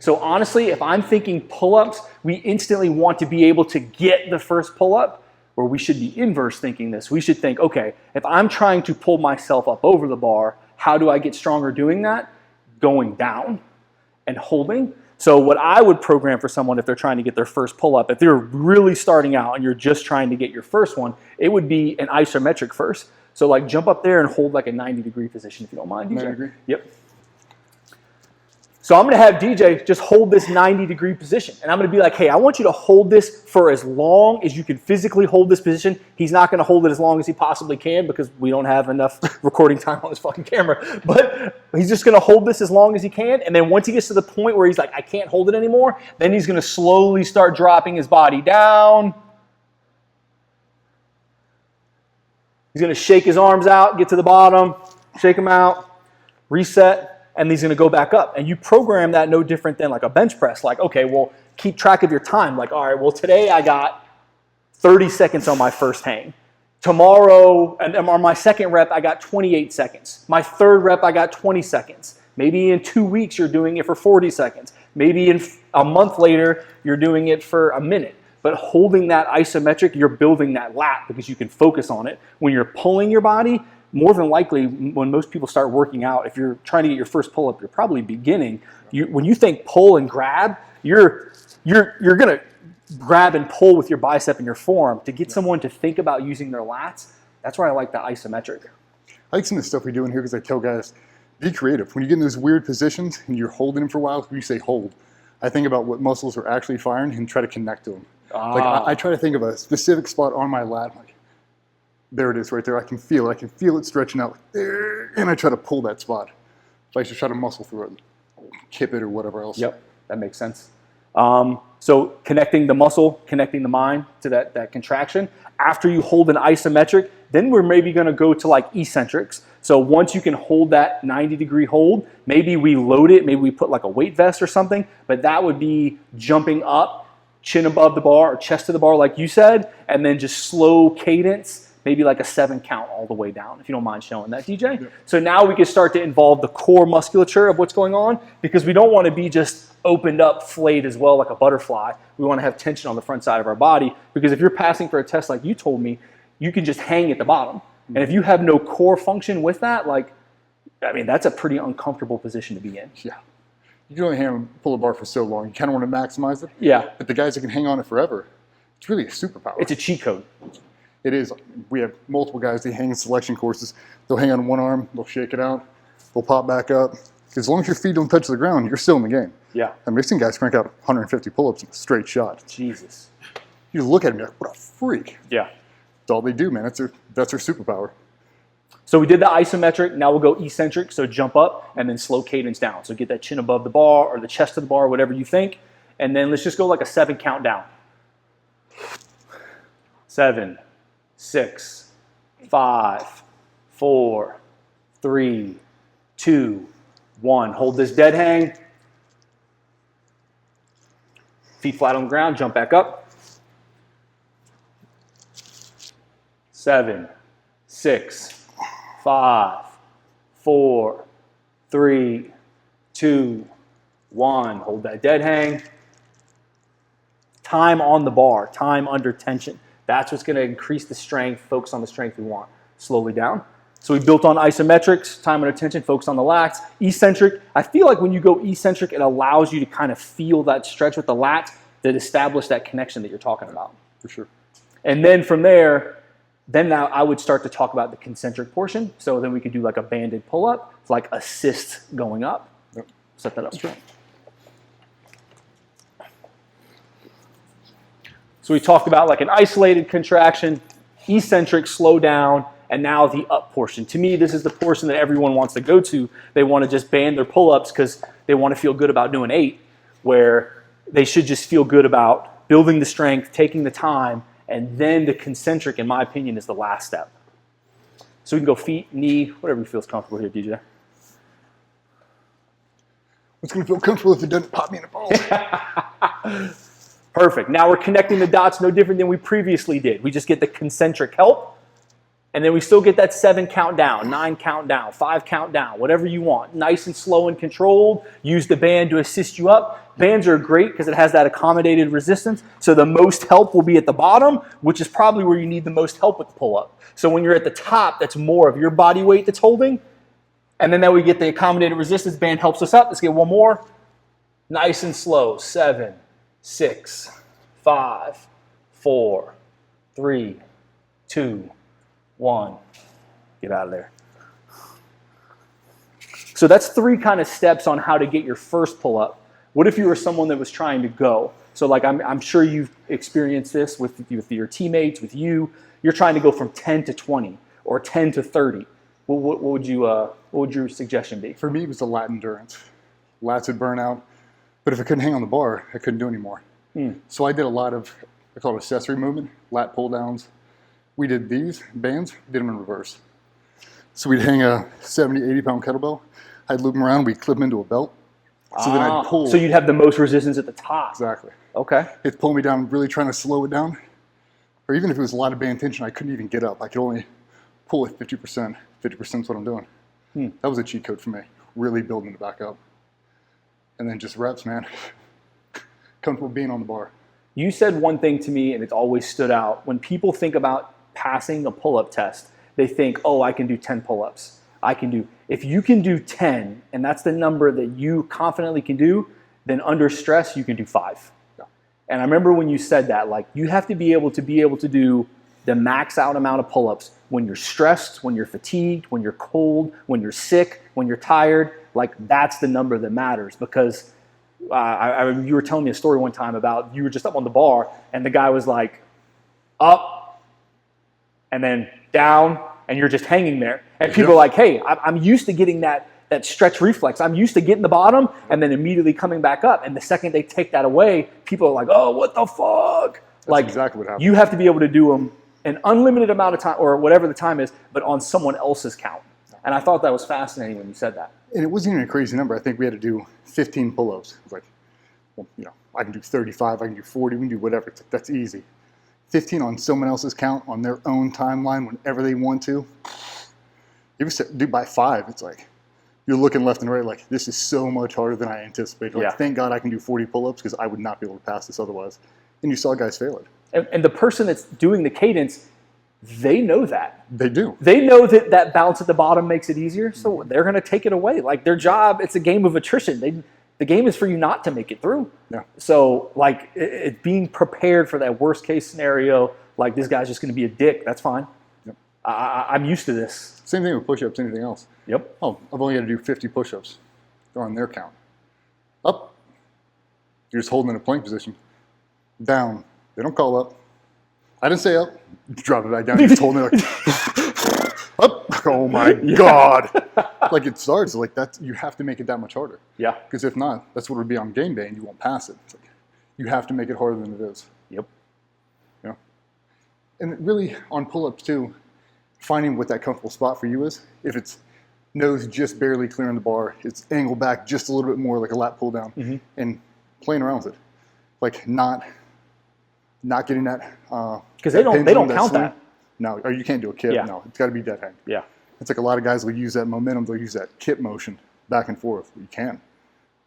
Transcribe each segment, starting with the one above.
So honestly, if I'm thinking pull-ups, we instantly want to be able to get the first pull-up, or we should be inverse thinking this. We should think, okay, if I'm trying to pull myself up over the bar, how do I get stronger doing that? Going down and holding. So what I would program for someone if they're trying to get their first pull-up, if they're really starting out and you're just trying to get your first one, it would be an isometric first. So like jump up there and hold like a 90-degree position if you don't mind, DJ. 90 degree? Yep. So I'm going to have DJ just hold this 90-degree position. And I'm going to be like, hey, I want you to hold this for as long as you can physically hold this position. He's not going to hold it as long as he possibly can because we don't have enough recording time on this fucking camera. But he's just going to hold this as long as he can. And then once he gets to the point where he's like, I can't hold it anymore, then he's going to slowly start dropping his body down. He's going to shake his arms out, get to the bottom, shake them out, reset. And he's going to go back up. And you program that no different than like a bench press. Like, okay, well, keep track of your time. Like, all right, well, today I got 30 seconds on my first hang. Tomorrow, and on my second rep, I got 28 seconds. My third rep, I got 20 seconds. Maybe in 2 weeks, you're doing it for 40 seconds. Maybe in a month later, you're doing it for a minute. But holding that isometric, you're building that lat because you can focus on it. When you're pulling your body, more than likely, when most people start working out, if you're trying to get your first pull-up, you're probably beginning. When you think pull and grab, you're going to grab and pull with your bicep and your forearm. To get someone to think about using their lats, that's why I like the isometric. I like some of the stuff we do in here because I tell guys, be creative. When you get in those weird positions and you're holding them for a while, you say hold. I think about what muscles are actually firing and try to connect to them. Like I try to think of a specific spot on my lat. Like, there it is right there. I can feel it. I can feel it stretching out like there, and I try to pull that spot. If I just try to muscle through it, kip it or whatever else. Yep, that makes sense. So connecting the muscle, connecting the mind to that contraction. After you hold an isometric, then we're maybe going to go to like eccentrics. So once you can hold that 90-degree hold, maybe we load it, maybe we put like a weight vest or something, but that would be jumping up, chin above the bar or chest to the bar like you said, and then just slow cadence, maybe like a 7 count all the way down, if you don't mind showing that, DJ. Yeah. So now we can start to involve the core musculature of what's going on because we don't want to be just opened up, flayed as well like a butterfly. We want to have tension on the front side of our body because if you're passing for a test like you told me, you can just hang at the bottom. And if you have no core function with that, like, I mean, that's a pretty uncomfortable position to be in. Yeah. You can only hang and pull a bar for so long. You kind of want to maximize it. Yeah. But the guys that can hang on it forever, it's really a superpower. It's a cheat code. It is. We have multiple guys, they hang in selection courses. They'll hang on one arm, they'll shake it out, they'll pop back up. As long as your feet don't touch the ground, you're still in the game. Yeah. I mean, I've seen guys crank out 150 pull-ups in a straight shot. Jesus. You just look at them, you're like, what a freak. Yeah. That's all they do, man. That's their superpower. So we did the isometric, now we'll go eccentric, so jump up and then slow cadence down. So get that chin above the bar or the chest of the bar, whatever you think. And then let's just go like a 7 count down. 7, 6, 5, 4, 3, 2, 1. Hold this dead hang. Feet flat on the ground, jump back up. 7, 6, 5, 4, 3, 2, 1. Hold that dead hang. Time on the bar, time under tension. That's what's going to increase the strength, focus on the strength we want. Slowly down. So we built on isometrics, time under tension, focus on the lats. Eccentric, I feel like when you go eccentric, it allows you to kind of feel that stretch with the lats that establish that connection that you're talking about. For sure. And then from there, then now I would start to talk about the concentric portion. So then we could do like a banded pull-up, like assist going up. Yep. Set that up. Sure. So we talked about like an isolated contraction, eccentric, slow down, and now the up portion. To me, this is the portion that everyone wants to go to. They want to just band their pull-ups because they want to feel good about doing 8, where they should just feel good about building the strength, taking the time, and then the concentric, in my opinion, is the last step. So we can go feet, knee, whatever feels comfortable here, DJ. It's going to feel comfortable if it doesn't pop me in the balls. Perfect. Now we're connecting the dots no different than we previously did. We just get the concentric help, and then we still get that 7 count down, 9 count down, 5 count down, whatever you want. Nice and slow and controlled. Use the band to assist you up. Bands are great because it has that accommodated resistance. So the most help will be at the bottom, which is probably where you need the most help with the pull-up. So when you're at the top, that's more of your body weight that's holding. And then we get the accommodated resistance. Band helps us up. Let's get one more. Nice and slow. 7, 6, 5, 4, 3, 2, 1. Get out of there. So that's 3 kind of steps on how to get your first pull-up. What if you were someone that was trying to go? So like I'm sure you've experienced this with your teammates, with you. You're trying to go from 10 to 20 or 10 to 30. What would your suggestion be? For me, it was the lat endurance. Lats would burn out. But if I couldn't hang on the bar, I couldn't do anymore. So I did a lot of, I call it accessory movement, lat pull downs. We did these bands, did them in reverse. So we'd hang a 70, 80-pound kettlebell. I'd loop them around, we'd clip them into a belt. So then I'd pull. So you'd have the most resistance at the top. Exactly. Okay. It'd pull me down, really trying to slow it down. Or even if it was a lot of band tension, I couldn't even get up. I could only pull at 50%. 50% is what I'm doing. That was a cheat code for me, really building it back up. And then just reps, man. Comfortable being on the bar. You said one thing to me, and it's always stood out. When people think about passing a pull-up test, they think, oh, I can do 10 pull-ups. If you can do 10, and that's the number that you confidently can do, then under stress, you can do 5. Yeah. And I remember when you said that, like, you have to be able to do the max out amount of pull-ups when you're stressed, when you're fatigued, when you're cold, when you're sick, when you're tired. Like, that's the number that matters, because you were telling me a story one time about you were just up on the bar and the guy was like up and then down and you're just hanging there. And people are like, hey, I'm used to getting that stretch reflex. I'm used to getting the bottom and then immediately coming back up. And the second they take that away, people are like, oh, what the fuck? That's like, exactly what happened. You have to be able to do them an unlimited amount of time or whatever the time is, but on someone else's count. And I thought that was fascinating when you said that. And it wasn't even a crazy number. I think we had to do 15 pull-ups. It was like, well, I can do 35, I can do 40, we can do whatever. It's like, that's easy. 15 on someone else's count, on their own timeline, whenever they want to. If you do by 5, it's like, you're looking left and right like, this is so much harder than I anticipated. Like, thank God I can do 40 pull-ups because I would not be able to pass this otherwise. And you saw guys fail it. And the person that's doing the cadence, they know that. They do. They know that bounce at the bottom makes it easier, so they're going to take it away. Like, their job, it's a game of attrition. The game is for you not to make it through. Yeah. So, like, being prepared for that worst case scenario, like, this guy's just going to be a dick, that's fine. Yep. I'm used to this. Same thing with push-ups, anything else. Yep. Oh, I've only got to do 50 push-ups. They're on their count. Up. You're just holding in a plank position. Down. They don't call up. I didn't say up. Drop it back down. You're just holding it like, up. Oh my God. Like, it starts like that. You have to make it that much harder. Yeah. Because if not, that's what it would be on game day and you won't pass it. It's like, you have to make it harder than it is. Yep. And really on pull-ups too, finding what that comfortable spot for you is. If it's nose just barely clearing the bar, it's angled back just a little bit more like a lat pull down, and playing around with it. Like not getting that. Because they don't count that. No, or you can't do a kip. Yeah. No, it's got to be dead hang. Yeah. It's like a lot of guys will use that momentum. They'll use that kip motion back and forth. You can.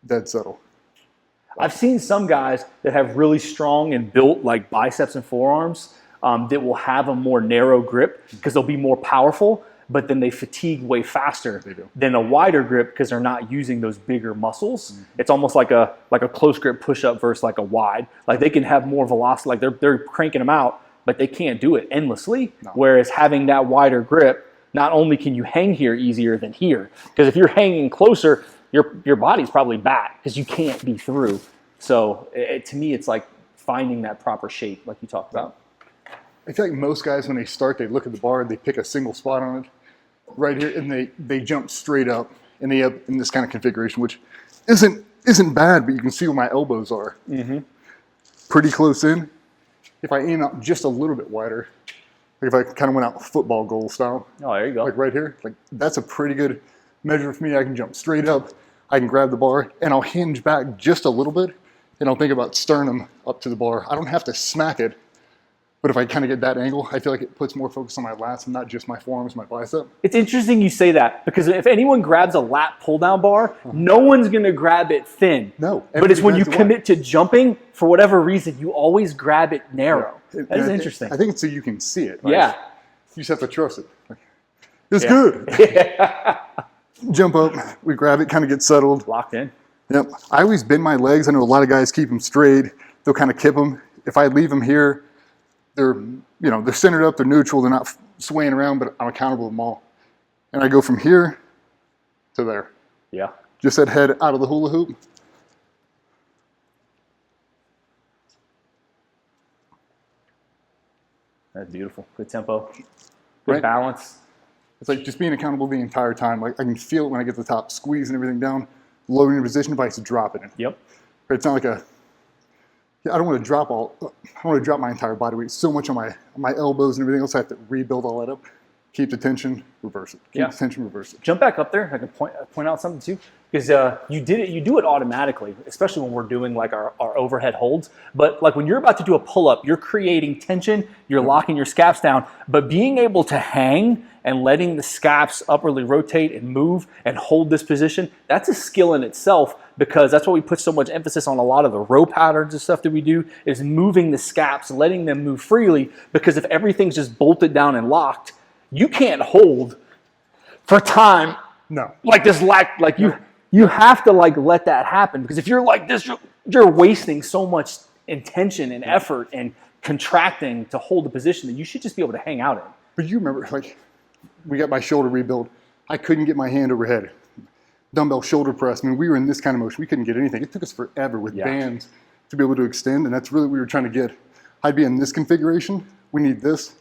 Dead subtle. I've seen some guys that have really strong and built like biceps and forearms that will have a more narrow grip because they'll be more powerful, but then they fatigue way faster than a wider grip because they're not using those bigger muscles. It's almost like a close grip push-up versus like a wide. Like they can have more velocity, like they're cranking them out, but they can't do it endlessly. No. Whereas having that wider grip, not only can you hang here easier than here, because if you're hanging closer, your body's probably back because you can't be through. So to me, it's like finding that proper shape, like you talked about. I feel like most guys, when they start, they look at the bar, they pick a single spot on it right here, and they jump straight up, and they up in this kind of configuration, which isn't bad, but you can see where my elbows are. Pretty close in. If I aim out just a little bit wider, like if I kind of went out football goal style. Oh, there you go. Like right here, like that's a pretty good measure for me. I can jump straight up, I can grab the bar, and I'll hinge back just a little bit, and I'll think about sternum up to the bar. I don't have to smack it, But if I kind of get that angle, I feel like it puts more focus on my lats and not just my forearms, my bicep. It's interesting you say that, because if anyone grabs a lat pull-down bar, no one's going to grab it thin. No. But it's when you commit to jumping, for whatever reason, you always grab it narrow. Yeah. That is interesting. I think it's so you can see it. Right? Yeah. You just have to trust it. Like, it's good. Yeah. Jump up, we grab it, kind of get settled. Locked in. Yep. I always bend my legs. I know a lot of guys keep them straight. They'll kind of kip them. If I leave them here, they're centered up, they're neutral, they're not swaying around, but I'm accountable to them all. And I go from here to there. Yeah. Just that head out of the hula hoop. That's beautiful. Good tempo. Good balance. It's like just being accountable the entire time. Like I can feel it when I get to the top, squeezing everything down, lowering the position if I used to drop it in. Yep. But it's not like I don't want to drop my entire body weight so much on my elbows and everything else. I have to rebuild all that up. Keep the tension, reverse it. Keep the tension, reverse it. Jump back up there. I can point out something too, because you do it automatically, especially when we're doing like our overhead holds. But like when you're about to do a pull-up, you're creating tension, you're locking your scaps down, but being able to hang and letting the scaps upwardly rotate and move and hold this position, that's a skill in itself, because that's what we put so much emphasis on a lot of the row patterns and stuff that we do, is moving the scaps, letting them move freely, because if everything's just bolted down and locked, you can't hold for time. No. Like this, like you have to like let that happen, because if you're like this, you're wasting so much intention and effort and contracting to hold the position that you should just be able to hang out in. But you remember, like, we got my shoulder rebuild. I couldn't get my hand overhead. Dumbbell shoulder press. I mean, we were in this kind of motion. We couldn't get anything. It took us forever with bands to be able to extend, and that's really what we were trying to get. I'd be in this configuration. We need this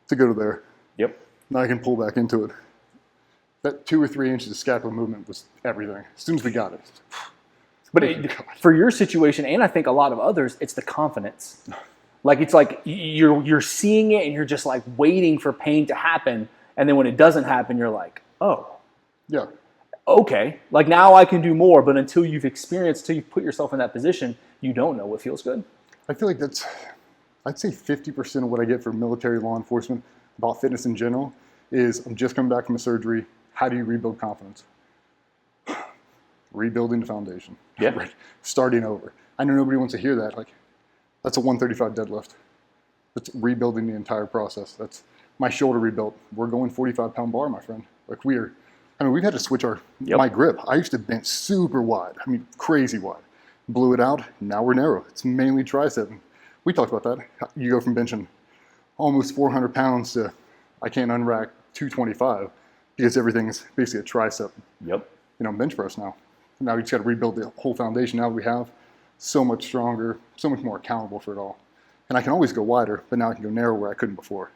to go to there. Yep. Now I can pull back into it. That 2 or 3 inches of scapula movement was everything. As soon as we got it. But for your situation, and I think a lot of others, it's the confidence. Like it's like you're seeing it and you're just like waiting for pain to happen, and then when it doesn't happen, you're like, oh, yeah, okay. Like now I can do more. But until you've put yourself in that position, you don't know what feels good. I feel like I'd say 50% of what I get from military law enforcement about fitness in general is I'm just coming back from a surgery. How do you rebuild confidence? Rebuilding the foundation. Yeah. Right. Starting over. I know nobody wants to hear that. Like, that's a 135 deadlift. That's rebuilding the entire process. That's my shoulder rebuilt. We're going 45-pound bar, my friend. Like we've had to switch my grip. I used to bench super wide. I mean, crazy wide. Blew it out. Now we're narrow. It's mainly tricep. We talked about that. You go from benching almost 400 pounds to I can't unrack 225 because everything is basically a tricep. Yep. Bench press now. Now we just got to rebuild the whole foundation. Now we have so much stronger, so much more accountable for it all. And I can always go wider, but now I can go narrow where I couldn't before.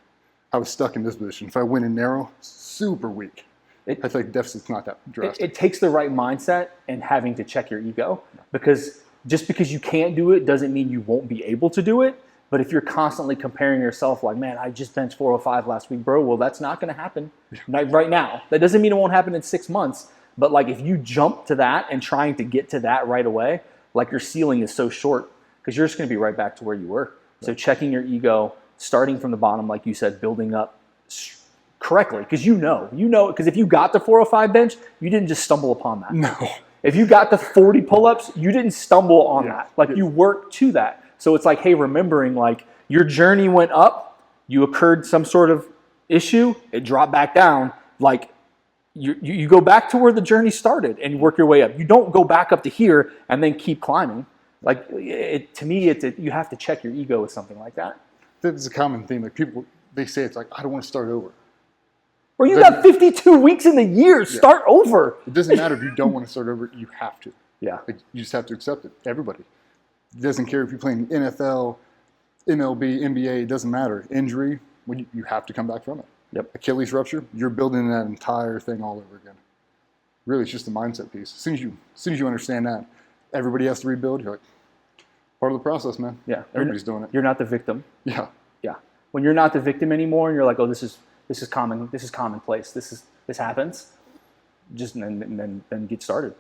I was stuck in this position. If I went in narrow, super weak. I feel like deficit's not that drastic. It takes the right mindset and having to check your ego, because just because you can't do it doesn't mean you won't be able to do it. But if you're constantly comparing yourself like, man, I just benched 405 last week, bro, well, that's not going to happen right now. That doesn't mean it won't happen in 6 months. But like if you jump to that and trying to get to that right away, like your ceiling is so short because you're just going to be right back to where you were. Yeah. So checking your ego, starting from the bottom, like you said, building up correctly, because because if you got the 405 bench, you didn't just stumble upon that. No. If you got the 40 pull-ups, you didn't stumble on that. Like you worked to that. So it's like, hey, remembering like your journey went up, you occurred some sort of issue, it dropped back down. Like you go back to where the journey started and you work your way up. You don't go back up to here and then keep climbing. Like to me, you have to check your ego with something like that. That's a common theme. Like people, they say it's like, I don't want to start over. Bro, you got 52 weeks in the year. Start over. It doesn't matter if you don't want to start over. You have to. Yeah. Like, you just have to accept it. Everybody. It doesn't care if you're playing NFL, MLB, NBA. It doesn't matter. Injury, you have to come back from it. Yep. Achilles rupture, you're building that entire thing all over again. Really, it's just a mindset piece. As soon as you understand that, everybody has to rebuild. You're like, part of the process, man. Yeah. Everybody's doing it. You're not the victim. Yeah. Yeah. When you're not the victim anymore, and you're like, oh, this is common. This is commonplace. This happens. Just and then get started.